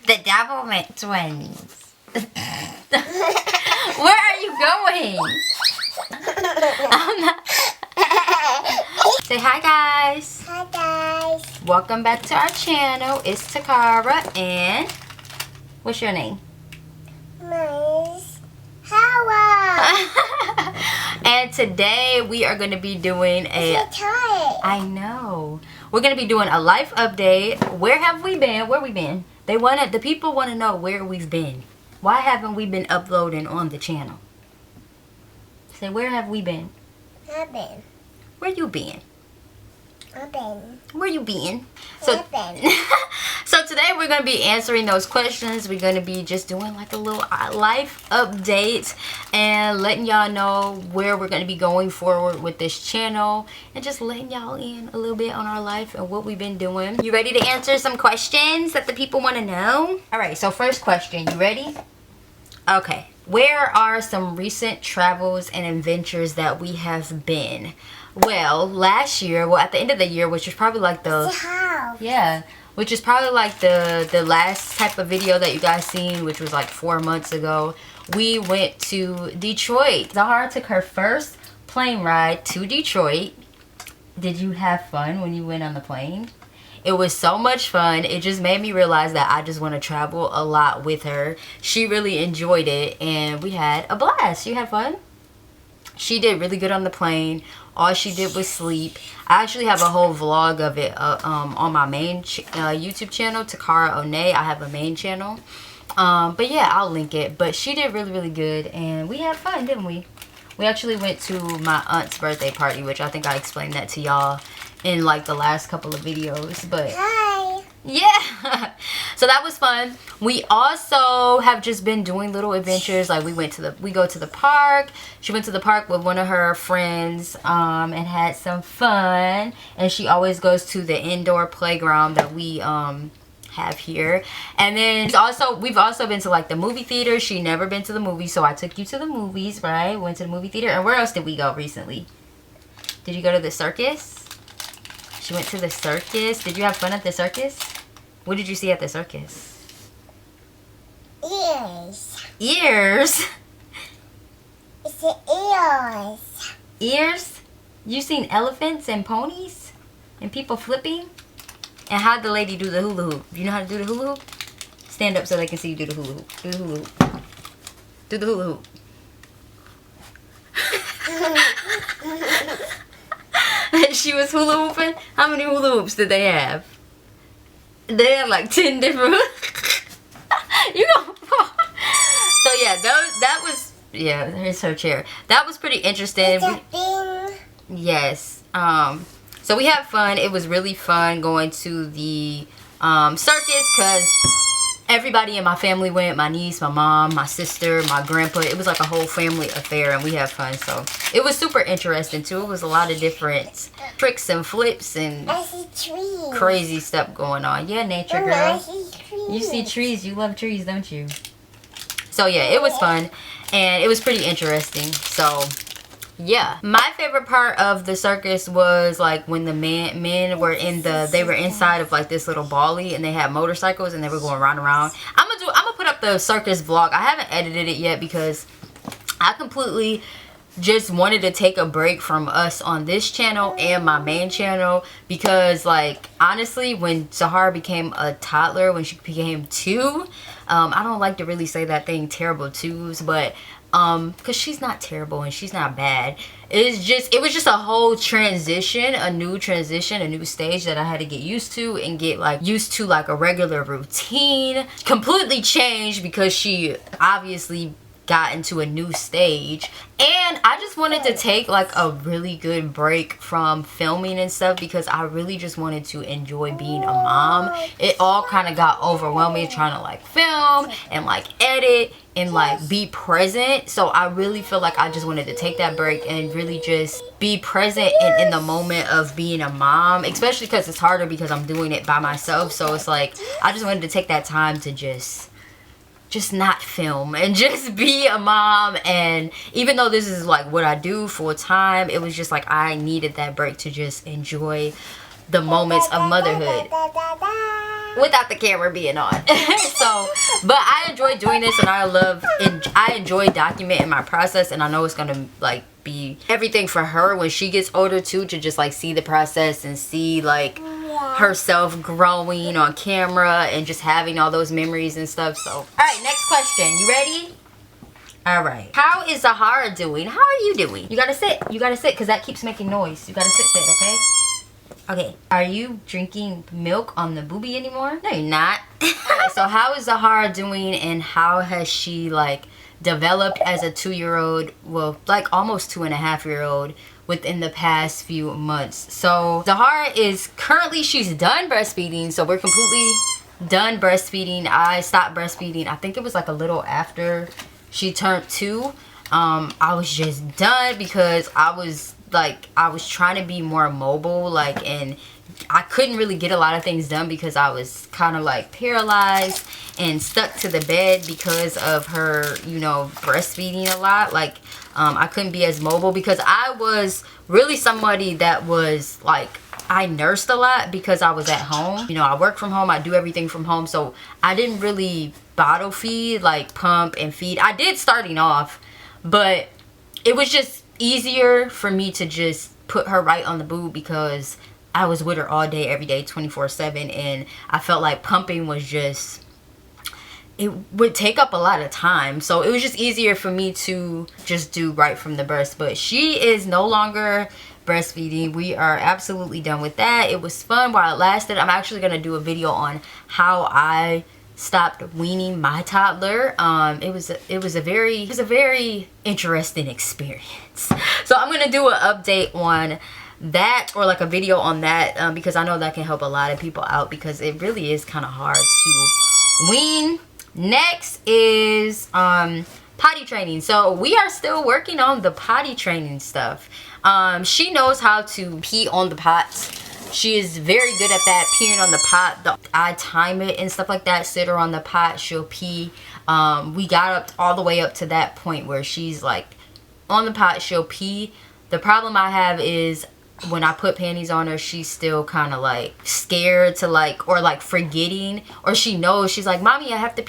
The Doublemint twins. Where are you going? I'm not... Say hi, guys. Hi, guys. Welcome back to our channel. It's Takara and what's your name? Mine's Zahara. And today we are going to be doing I know. We're going to be doing a life update. Where have we been? Where we been? The people want to know where we've been. Why haven't we been uploading on the channel? Say, where have we been? I've been. Where you been? I've been. Where you been? So, I've been. so today we're going to be answering those questions. We're going to be just doing like a little life update and letting y'all know where we're going to be going forward with this channel and just letting y'all in a little bit on our life and what we've been doing. You ready to answer some questions that the people want to know? All right, so first question, you ready? Okay. Where are some recent travels and adventures that we have been? Well, last year, at the end of the year, which is probably like the house. Yeah, which is probably like the last type of video that you guys seen, which was like 4 months ago. We went to Detroit. Zahara took her first plane ride to Detroit. Did you have fun when you went on the plane? It was so much fun. It just made me realize that I just want to travel a lot with her. She really enjoyed it and we had a blast. You had fun? She did really good on the plane. All she did was sleep. I actually have a whole vlog of it on my main YouTube channel, Takara. I have a main channel. But yeah, I'll link it. But she did really, really good. And we had fun, didn't we? We actually went to my aunt's birthday party, which I think I explained that to y'all in like the last couple of videos. But Hi. yeah, so that was fun. We also have just been doing little adventures. Like we go to the park. She went to the park with one of her friends and had some fun. And she always goes to the indoor playground that we have here. And then we've also been to like the movie theater. She never been to the movies, so I took you to the movies, right? Went to the movie theater. And where else did we go recently? Did you go to the circus? She went to the circus. Did you have fun at the circus? What did you see at the circus? Ears. Ears? It's the ears. Ears? You seen elephants and ponies? And people flipping? And how'd the lady do the hula hoop? You know how to do the hula hoop? Stand up so they can see you do the hula hoop. Do the hula hoop. Do the hula hoop. She was hula hooping. How many hula hoops did they have? They had like 10 different. You know. So yeah, that was here's her chair. That was pretty interesting. Yes. So we had fun. It was really fun going to the circus because everybody in my family went. My niece, my mom, my sister, my grandpa. It was like a whole family affair and we had fun. So it was super interesting too. It was a lot of different tricks and flips and crazy stuff going on. Yeah, nature girl. You see trees. You love trees, don't you? So yeah, it was fun and it was pretty interesting. So yeah, my favorite part of the circus was like when the men were inside of like this little bolly and they had motorcycles and they were going round and round. I'm gonna put up the circus vlog. I haven't edited it yet because I completely just wanted to take a break from us on this channel and my main channel because like honestly when Zahara became a toddler, when she became 2, I don't like to really say that thing, terrible twos, but because she's not terrible and she's not bad. It was just a whole transition, a new stage that I had to get used to and get like used to like a regular routine. Completely changed because she obviously got into a new stage, and I just wanted to take like a really good break from filming and stuff because I really just wanted to enjoy being a mom. It all kind of got overwhelming trying to like film and like edit and like be present. So I really feel like I just wanted to take that break and really just be present in the moment of being a mom, especially because it's harder because I'm doing it by myself. So it's like I just wanted to take that time to just not film and just be a mom. And even though this is like what I do full time, it was just like I needed that break to just enjoy the moments of motherhood. without the camera being on. So, but I enjoy doing this, and I enjoy documenting my process, and I know it's gonna like be everything for her when she gets older too, to just like see the process and see like herself growing on camera and just having all those memories and stuff. So, all right, next question. You ready? All right. How is Zahara doing? How are you doing? You gotta sit. You gotta sit, because that keeps making noise. You gotta sit, okay? Okay. Are you drinking milk on the boobie anymore? No, you're not. Alright, so how is Zahara doing, and how has she like developed as a 2-year-old? Well, like almost 2.5-year-old within the past few months. So Zahara is currently, she's done breastfeeding. So we're completely done breastfeeding. I stopped breastfeeding, I think it was like a little after she turned 2. I was just done because I was trying to be more mobile, like, and I couldn't really get a lot of things done because I was kind of like paralyzed and stuck to the bed because of her, you know, breastfeeding a lot. Like, I couldn't be as mobile because I was really somebody that was like, I nursed a lot because I was at home. You know, I work from home, I do everything from home, so I didn't really bottle feed, like pump and feed. I did starting off, but it was just easier for me to just put her right on the boob because I was with her all day, every day, 24/7, and I felt like pumping was just, it would take up a lot of time. So it was just easier for me to just do right from the breast. But she is no longer breastfeeding. We are absolutely done with that. It was fun while it lasted. I'm actually going to do a video on how I stopped weaning my toddler. It was a very interesting experience. So I'm going to do an update on that, or like a video on that, because I know that can help a lot of people out, because it really is kind of hard to wean. Next is potty training. So we are still working on the potty training stuff. She knows how to pee on the pots. She is very good at that, peeing on the pot. I time it and stuff like that. Sit her on the pot, she'll pee. We got up all the way up to that point where she's like on the pot, she'll pee. The problem I have is when I put panties on her, she's still kind of like scared to like, or like forgetting, or she knows, she's like, mommy, I have to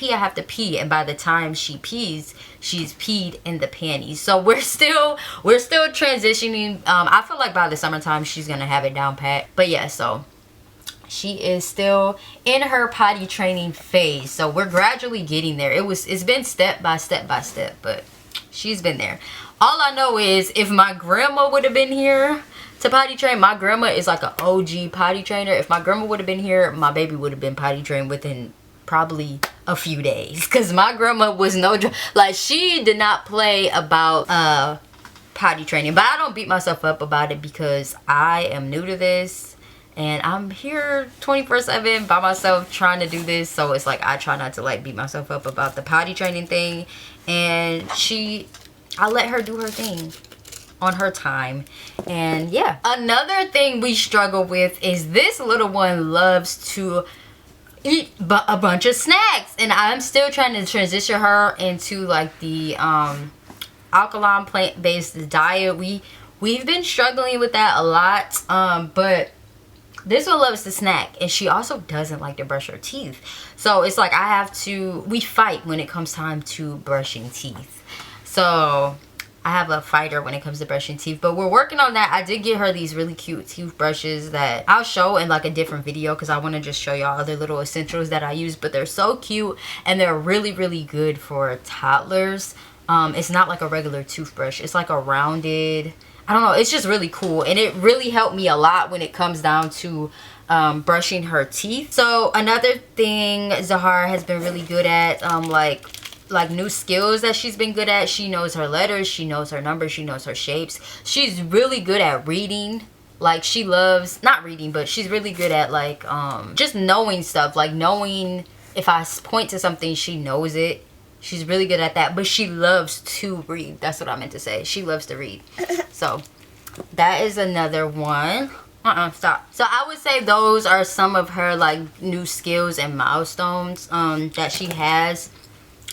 pee, and by the time she pees, she's peed in the panties. So we're still transitioning. I feel like by the summertime she's gonna have it down pat. But yeah, so she is still in her potty training phase, so we're gradually getting there. It's been step by step, but she's been there. All I know is, if my grandma would have been here to potty train, my grandma is like an OG potty trainer. If my grandma would have been here, my baby would have been potty trained within probably a few days, because my grandma was like, she did not play about potty training. But I don't beat myself up about it, because I am new to this and I'm here 24/7 by myself trying to do this. So it's like, I try not to like beat myself up about the potty training thing, and I let her do her thing on her time. And yeah, another thing we struggle with is this little one loves to eat a bunch of snacks, and I'm still trying to transition her into like the alkaline plant-based diet. We've been struggling with that a lot, but this one loves to snack, and she also doesn't like to brush her teeth. So it's like, we fight when it comes time to brushing teeth. So I have a fighter when it comes to brushing teeth, but we're working on that. I did get her these really cute toothbrushes that I'll show in like a different video, because I want to just show y'all other little essentials that I use, but they're so cute and they're really, really good for toddlers. It's not like a regular toothbrush. It's like a rounded, I don't know, it's just really cool, and it really helped me a lot when it comes down to brushing her teeth. So another thing Zahara has been really good at, like new skills that she's been good at. She knows her letters, she knows her numbers, she knows her shapes. She's really good at reading. Like, she loves, not reading, but she's really good at like just knowing stuff, like knowing if I point to something, she knows it. She's really good at that. But she loves to read. That's what I meant to say. She loves to read. So that is another one. Stop. So I would say those are some of her like new skills and milestones that she has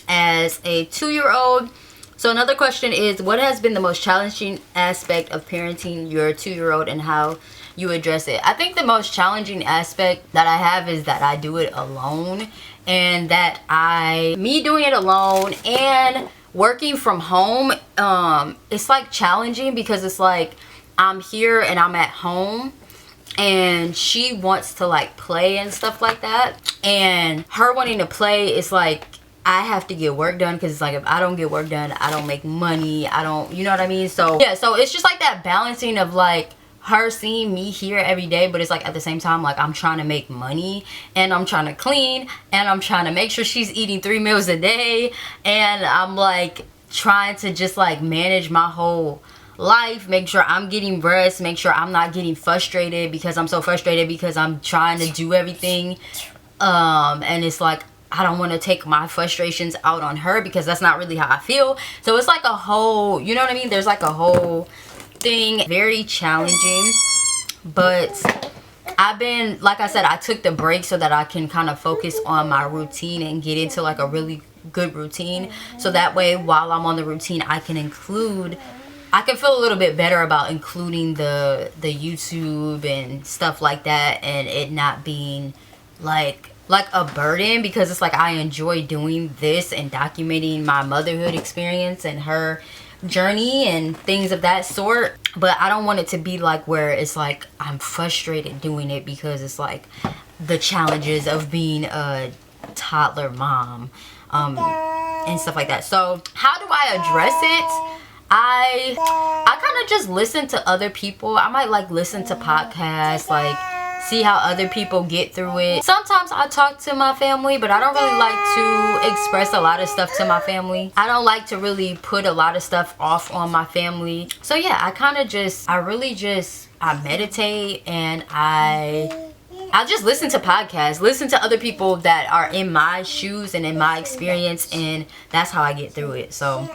as a 2-year-old. So another question is, what has been the most challenging aspect of parenting your 2-year-old, and how you address it. I think the most challenging aspect that I have is that I do it alone, and that me doing it alone and working from home, it's like challenging because it's like I'm here and I'm at home, and she wants to like play and stuff like that, and her wanting to play is like I have to get work done, because it's like if I don't get work done, I don't make money. I don't, you know what I mean? So yeah, so it's just like that balancing of like her seeing me here every day, but it's like at the same time, like I'm trying to make money, and I'm trying to clean, and I'm trying to make sure she's eating 3 meals a day, and I'm like trying to just like manage my whole life, make sure I'm getting rest, make sure I'm not getting frustrated because I'm so frustrated because I'm trying to do everything, and it's like I don't want to take my frustrations out on her because that's not really how I feel. So it's like a whole, you know what I mean, there's like a whole thing, very challenging. But I've been, like I said, I took the break so that I can kind of focus on my routine and get into like a really good routine, so that way while I'm on the routine I can feel a little bit better about including the YouTube and stuff like that, and it not being like a burden, because it's like I enjoy doing this and documenting my motherhood experience and her journey and things of that sort. But I don't want it to be like where it's like I'm frustrated doing it because it's like the challenges of being a toddler mom, and stuff like that. So how do I address it? I kind of just listen to other people. I might like listen to podcasts, like see how other people get through it. Sometimes I talk to my family, but I don't really like to express a lot of stuff to my family. I don't like to really put a lot of stuff off on my family. So yeah, I meditate, and I just listen to podcasts, listen to other people that are in my shoes and in my experience, and that's how I get through it. So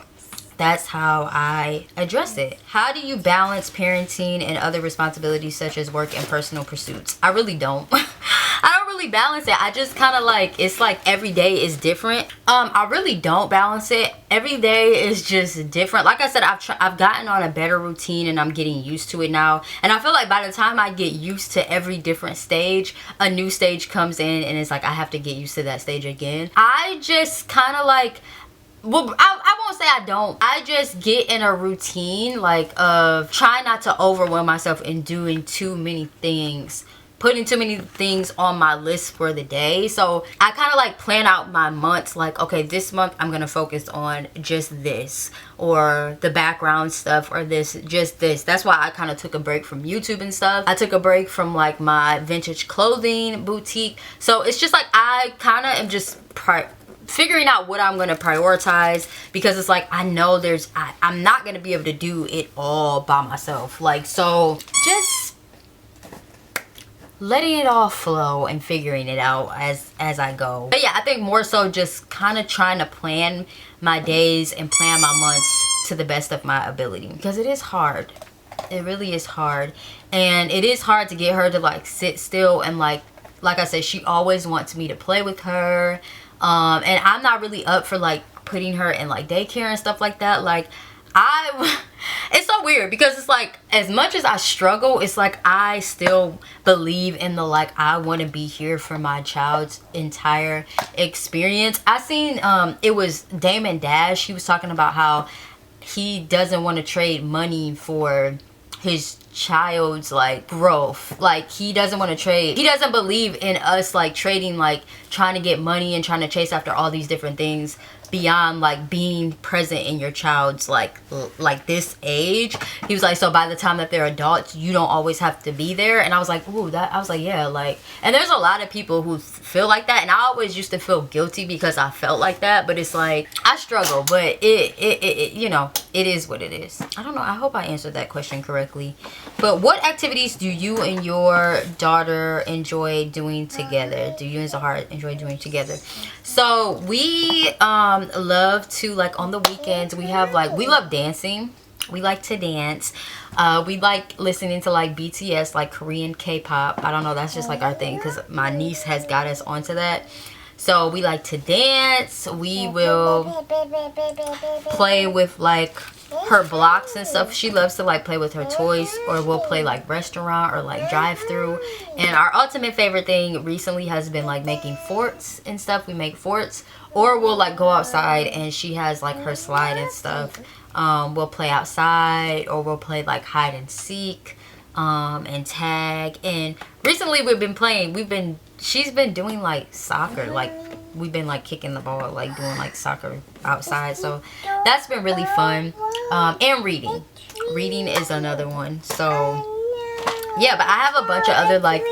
that's how I address it. How do you balance parenting and other responsibilities such as work and personal pursuits? I really don't. I don't really balance it. I just kind of like, it's like every day is different. I really don't balance it. Every day is just different. Like I said, I've gotten on a better routine, and I'm getting used to it now. And I feel like by the time I get used to every different stage, a new stage comes in, and it's like I have to get used to that stage again. I just kind of like, well, I won't say I don't. I just get in a routine like of trying not to overwhelm myself in doing too many things, putting too many things on my list for the day. So I kind of like plan out my months, like, okay, this month I'm gonna focus on just this, or the background stuff, or just this. That's why I kind of took a break from YouTube and stuff. I took a break from like my vintage clothing boutique. So it's just like I kind of am just figuring out what I'm going to prioritize, because it's like I know I'm not going to be able to do it all by myself. Like, so just letting it all flow and figuring it out as I go. But yeah, I think more so just kind of trying to plan my days and plan my months to the best of my ability, because it is hard. It really is hard, and it is hard to get her to like sit still, and like I said, she always wants me to play with her. And I'm not really up for like putting her in like daycare and stuff like that. Like it's so weird, because it's like as much as I struggle, it's like I still believe in the like I want to be here for my child's entire experience. I seen it was Damon Dash. He was talking about how he doesn't want to trade money for his child's like growth. Like he doesn't want to trade, he doesn't believe in us like trading, like trying to get money and trying to chase after all these different things beyond like being present in your child's like this age. He was like, so by the time that they're adults, you don't always have to be there. And I was like, ooh, that, I was like, yeah, like, and there's a lot of people who feel like that, and I always used to feel guilty because I felt like that. But it's like I struggle, but it you know, it is what it is. I don't know, I hope I answered that question correctly. But what activities do you and your daughter enjoy doing together? Do you and Zahara enjoy doing together? So we love to, like, on the weekends, we love dancing. We like to dance. We like listening to like BTS, like Korean K-pop. I don't know, that's just like our thing, because my niece has got us onto that. So we like to dance. We will play with like her blocks and stuff. She loves to like play with her toys, or we'll play like restaurant or like drive through. And our ultimate favorite thing recently has been like making forts and stuff. We make forts, or we'll like go outside and she has like her slide and stuff. We'll play outside, or we'll play like hide and seek and tag. And recently she's been doing like soccer, like we've been like kicking the ball, like doing like soccer outside, so that's been really fun. And reading is another one. So yeah, but I have a bunch of other like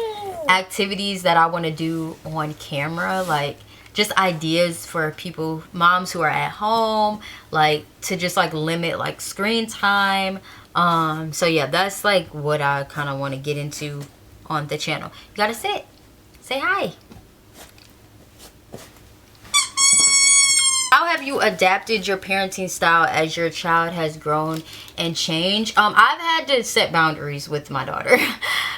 activities that I want to do on camera, like just ideas for people, moms who are at home, like to just like limit like screen time. So yeah, that's like what I kind of want to get into on the channel. You gotta sit, say hi. How have you adapted your parenting style as your child has grown and changed? I've had to set boundaries with my daughter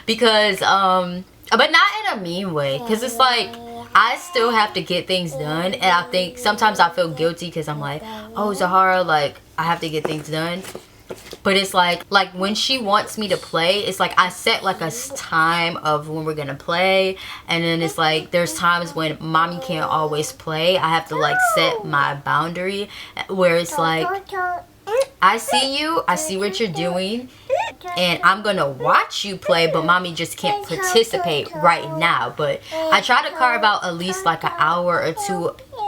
because but not in a mean way, because it's like I still have to get things done, and I think sometimes I feel guilty because I'm like, oh Zahara, like I have to get things done. But it's like when she wants me to play, it's like I set like a time of when we're gonna play, and then it's like there's times when mommy can't always play. I have to like set my boundary where it's like, I see you, I see what you're doing, and I'm gonna watch you play, but mommy just can't participate right now. But I try to carve out at least like an hour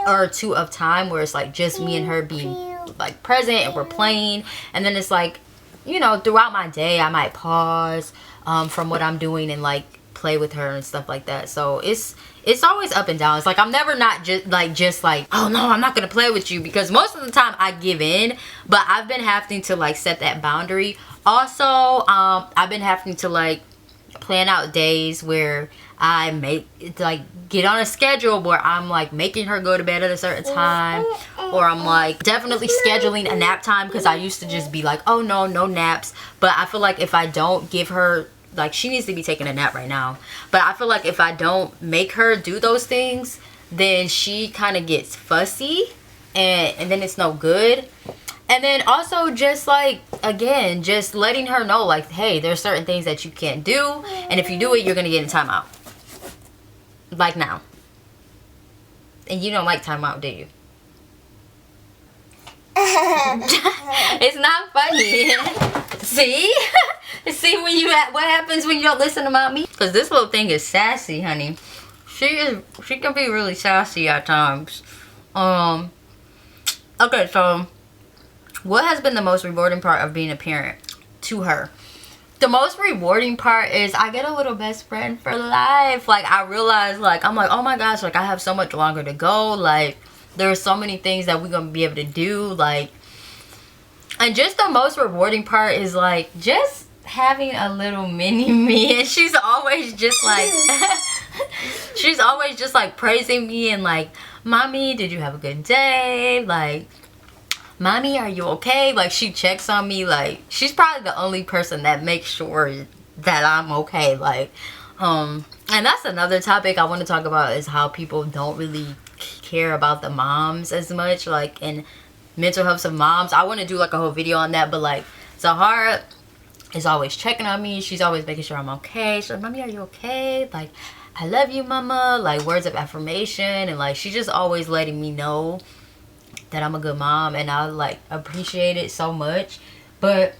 or two of time where it's like just me and her being like present and we're playing. And then it's like, you know, throughout my day I might pause from what I'm doing and like play with her and stuff like that. So it's always up and down. It's like I'm never not just like oh no, I'm not gonna play with you, because most of the time I give in, but I've been having to like set that boundary. Also I've been having to like plan out days where I get on a schedule where I'm like making her go to bed at a certain time, or I'm like definitely scheduling a nap time, because I used to just be like, oh no naps. But I feel like if I don't give her, like she needs to be taking a nap right now, but I feel like if I don't make her do those things, then she kind of gets fussy, and then it's no good. And then also just like, again, just letting her know like, hey, there's certain things that you can't do, and if you do it, you're gonna get in timeout. Like now. And you don't like timeout, do you? It's not funny. See? See what happens when you don't listen about me? Because this little thing is sassy, honey. She can be really sassy at times. Okay, so what has been the most rewarding part of being a parent to her? The most rewarding part is I get a little best friend for life. Like I realize, like I'm like, oh my gosh, like I have so much longer to go. Like there's so many things that we're gonna be able to do. Like, and just the most rewarding part is like just having a little mini me, and she's always just like she's always just like praising me and like, mommy, did you have a good day? Like, mommy, are you okay? Like she checks on me. Like she's probably the only person that makes sure that I'm okay. Like and that's another topic I want to talk about, is how people don't really care about the moms as much, like in mental health of moms. I want to do like a whole video on that, but like Zahara is always checking on me. She's always making sure I'm okay. She's like, mommy, are you okay? Like, I love you, mama. Like words of affirmation, and like she's just always letting me know that I'm a good mom, and I like appreciate it so much. But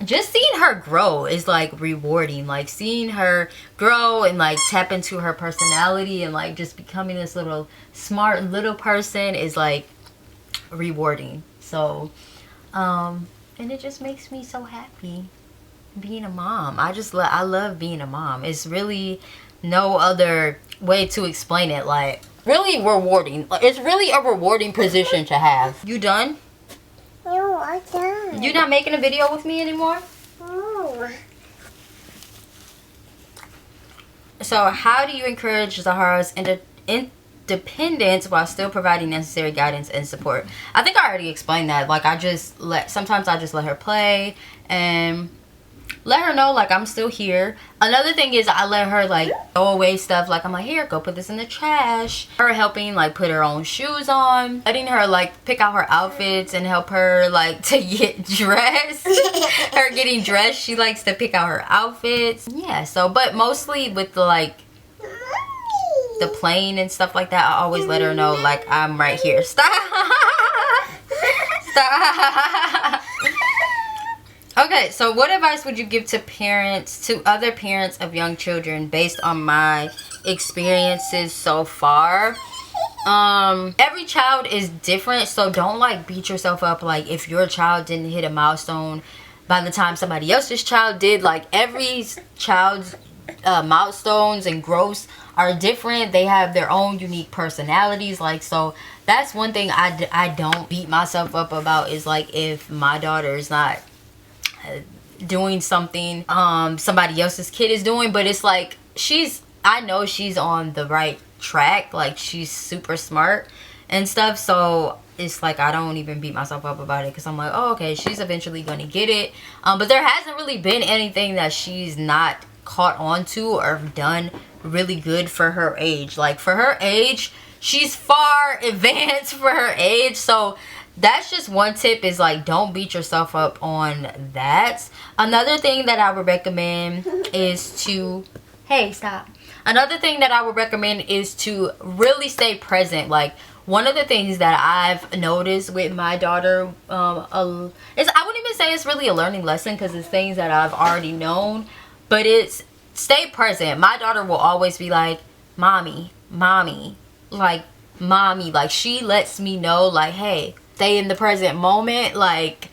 just seeing her grow is like rewarding. Like seeing her grow and like tap into her personality and like just becoming this little smart little person is like rewarding. So and it just makes me so happy being a mom. I love being a mom. It's really no other way to explain it. Like really rewarding. It's really a rewarding position to have. You done? No, I'm done. You not making a video with me anymore? No. So how do you encourage Zahara's independence while still providing necessary guidance and support? I think I already explained that. Like sometimes I just let her play, and let her know like I'm still here. Another thing is I let her like throw away stuff. Like I'm like, here, go put this in the trash. Her helping like put her own shoes on, letting her like pick out her outfits and help her like to get dressed. Her getting dressed, she likes to pick out her outfits. Yeah, so but mostly with the like the plane and stuff like that, I always let her know like I'm right here. Stop. Stop. Okay, so what advice would you give to other parents of young children based on my experiences so far? Every child is different, so don't like beat yourself up like if your child didn't hit a milestone by the time somebody else's child did. Like every child's milestones and growths are different. They have their own unique personalities. Like, so that's one thing I don't beat myself up about, is like if my daughter is not doing something somebody else's kid is doing, but it's like I know she's on the right track, like she's super smart and stuff, so it's like I don't even beat myself up about it, because I'm like, oh, okay, she's eventually gonna get it. But there hasn't really been anything that she's not caught on to or done really good for her age. Like for her age, she's far advanced for her age. So that's just one tip, is like don't beat yourself up on that. Another thing that I would recommend is to another thing that I would recommend is to really stay present. Like one of the things that I've noticed with my daughter is, I wouldn't even say it's really a learning lesson, because it's things that I've already known, but it's stay present. My daughter will always be like, mommy, like mommy, like she lets me know like, hey, stay in the present moment, like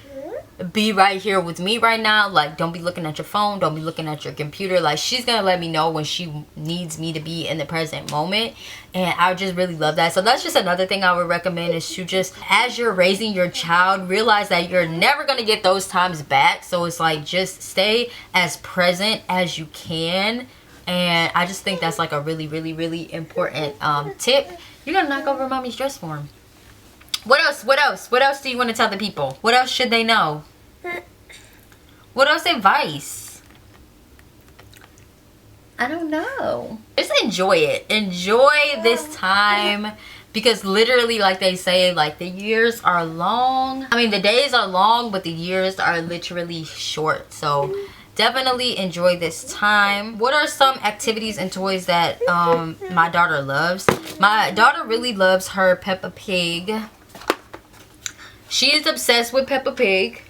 be right here with me right now, like don't be looking at your phone, don't be looking at your computer. Like she's gonna let me know when she needs me to be in the present moment, and I just really love that. So that's just another thing I would recommend, is to just, as you're raising your child, realize that you're never gonna get those times back. So it's like just stay as present as you can, and I just think that's like a really important tip. You're gonna knock over mommy's dress form. What else do you want to tell the people? What else should they know? What else advice? I don't know. Just enjoy it. Enjoy this time, because literally, like they say, like the years are long. I mean, the days are long, but the years are literally short. So definitely enjoy this time. What are some activities and toys that my daughter loves? My daughter really loves her Peppa Pig. She is obsessed with Peppa Pig,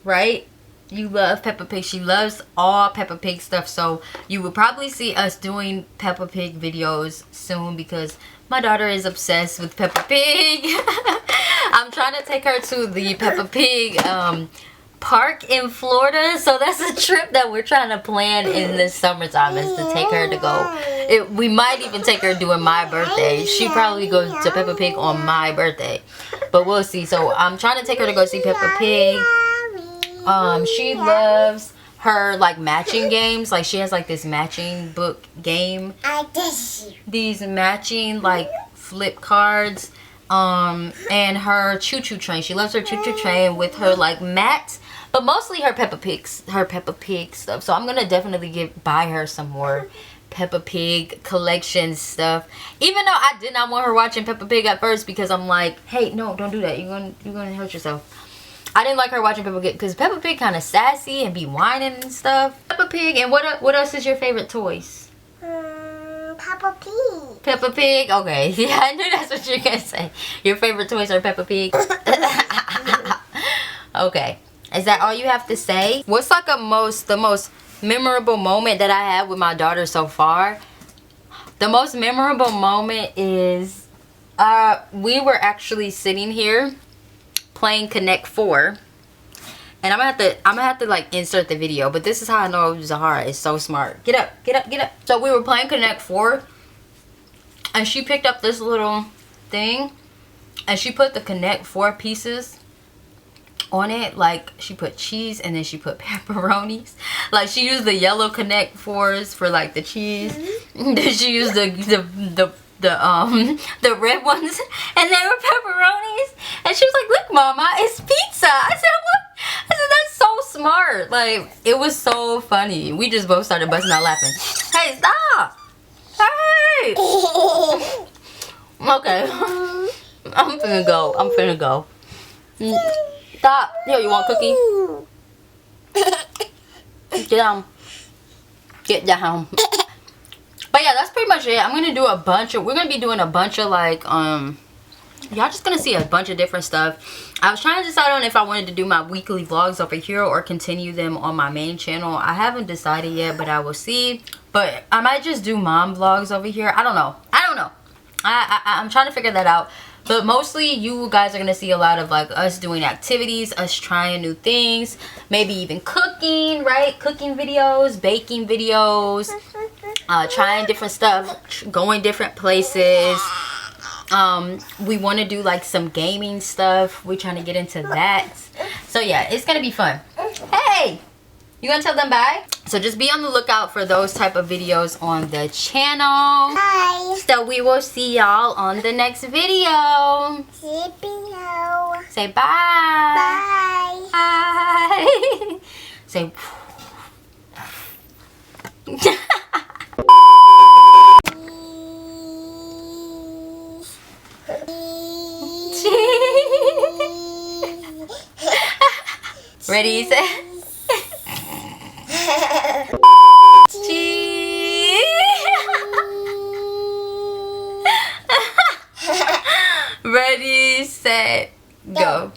right? You love Peppa Pig. She loves all Peppa Pig stuff. So you will probably see us doing Peppa Pig videos soon, because my daughter is obsessed with Peppa Pig. I'm trying to take her to the Peppa Pig park in Florida. So that's a trip that we're trying to plan in the summertime, is to take her to go. We might even take her during my birthday. She probably goes to Peppa Pig on my birthday, but we'll see. So I'm trying to take her to go see Peppa Pig. She loves her like matching games. Like she has like this matching book game, these matching like flip cards, and her choo-choo train. She loves her choo-choo train with her like mats, but mostly her Peppa Pig stuff. So I'm gonna definitely buy her some more Peppa Pig collection stuff, even though I did not want her watching Peppa Pig at first, because I'm like, hey, no, don't do that, you're gonna hurt yourself. I didn't like her watching Peppa Pig because Peppa Pig kind of sassy and be whining and stuff. Peppa Pig. And what else is your favorite toys? Peppa Pig. Peppa Pig. Okay, yeah, I knew that's what you're gonna say. Your favorite toys are Peppa Pig. Okay, is that all you have to say? What's like the most memorable moment that I had with my daughter so far? The most memorable moment is we were actually sitting here playing Connect 4, and I'm gonna have to like insert the video, but this is how I know Zahara is so smart. Get up. So we were playing Connect 4, and she picked up this little thing, and she put the Connect 4 pieces on it. Like she put cheese, and then she put pepperonis. Like she used the yellow Connect 4s for like the cheese, and then she used the red ones, and they were pepperonis, and she was like, look mama, it's pizza. I said, what? said, that's so smart. Like, it was so funny. We just both started busting out laughing. Hey, stop. Hey. Okay. I'm finna go. Stop. Here, you want a cookie? Get down. Get down. But yeah, that's pretty much it. I'm gonna do a bunch of, we're gonna be doing a bunch of like, y'all just gonna see a bunch of different stuff. I was trying to decide on if I wanted to do my weekly vlogs over here or continue them on my main channel. I haven't decided yet, but I will see. But I might just do mom vlogs over here. I don't know. I'm trying to figure that out. But mostly you guys are going to see a lot of like us doing activities, us trying new things, maybe even cooking, right? Cooking videos, baking videos, trying different stuff, going different places. We want to do like some gaming stuff. We're trying to get into that. So yeah, it's going to be fun. Hey! You gonna tell them bye? So just be on the lookout for those type of videos on the channel. Bye. So we will see y'all on the next video. Say bye. Bye. Bye. Say ready, say cheese. Ready, set, go.